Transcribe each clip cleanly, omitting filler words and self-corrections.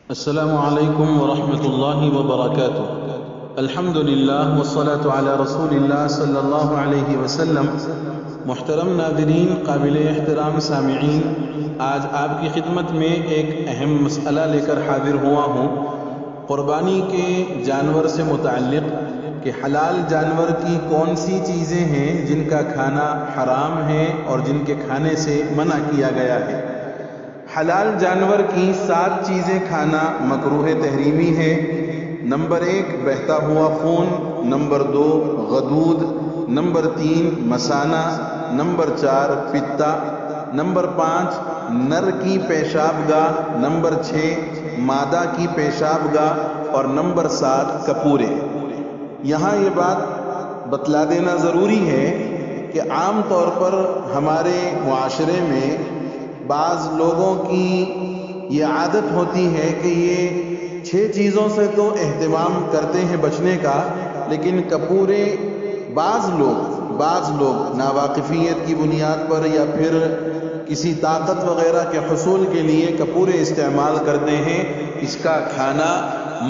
السلام علیکم ورحمۃ اللہ وبرکاتہ۔ الحمد للہ والصلاة علی رسول اللہ صلی اللہ علیہ وسلم۔ محترم ناظرین، قابل احترام سامعین، آج آپ کی خدمت میں ایک اہم مسئلہ لے کر حاضر ہوا ہوں، قربانی کے جانور سے متعلق کہ حلال جانور کی کون سی چیزیں ہیں جن کا کھانا حرام ہے اور جن کے کھانے سے منع کیا گیا ہے۔ حلال جانور کی 7 چیزیں کھانا مکروہ تحریمی ہے۔ نمبر 1 بہتا ہوا خون، نمبر 2 غدود، نمبر 3 مثانہ، نمبر 4 پتا، نمبر 5 نر کی پیشاب گاہ، نمبر 6 مادہ کی پیشاب گاہ اور نمبر 7 کپورے۔ یہاں یہ بات بتلا دینا ضروری ہے کہ عام طور پر ہمارے معاشرے میں بعض لوگوں کی یہ عادت ہوتی ہے کہ یہ 6 چیزوں سے تو اہتمام کرتے ہیں بچنے کا، لیکن کپورے بعض لوگ ناواقفیت کی بنیاد پر یا پھر کسی طاقت وغیرہ کے حصول کے لیے کپورے استعمال کرتے ہیں۔ اس کا کھانا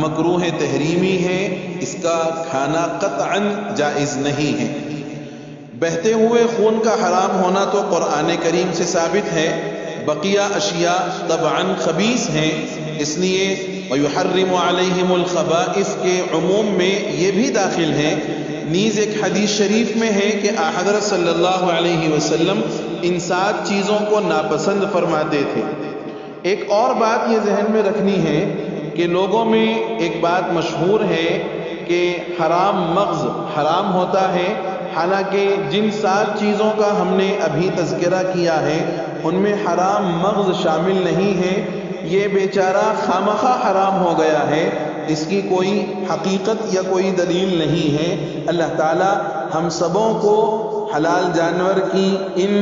مکروہ تحریمی ہے، اس کا کھانا قطعاً جائز نہیں ہے۔ بہتے ہوئے خون کا حرام ہونا تو قرآن کریم سے ثابت ہے۔ بقیہ اشیاء طبعاً خبیث ہیں، اس لیے وَيُحَرِّمُ عَلَيْهِمُ الْخَبَائِث کے عموم میں یہ بھی داخل ہیں۔ نیز ایک حدیث شریف میں ہے کہ حضرت صلی اللہ علیہ وسلم ان 7 چیزوں کو ناپسند فرماتے تھے۔ ایک اور بات یہ ذہن میں رکھنی ہے کہ لوگوں میں ایک بات مشہور ہے کہ حرام مغز حرام ہوتا ہے، حالانکہ جن 7 چیزوں کا ہم نے ابھی تذکرہ کیا ہے ان میں حرام مغز شامل نہیں ہے۔ یہ بیچارہ خامخواہ حرام ہو گیا ہے، اس کی کوئی حقیقت یا کوئی دلیل نہیں ہے۔ اللہ تعالی ہم سبوں کو حلال جانور کی ان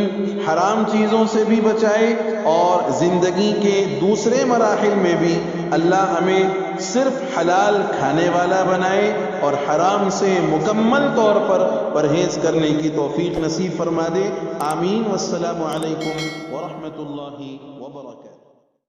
حرام چیزوں سے بھی بچائے اور زندگی کے دوسرے مراحل میں بھی اللہ ہمیں صرف حلال کھانے والا بنائے اور حرام سے مکمل طور پر پرہیز کرنے کی توفیق نصیب فرما دے۔ آمین۔ والسلام علیکم ورحمۃ اللہ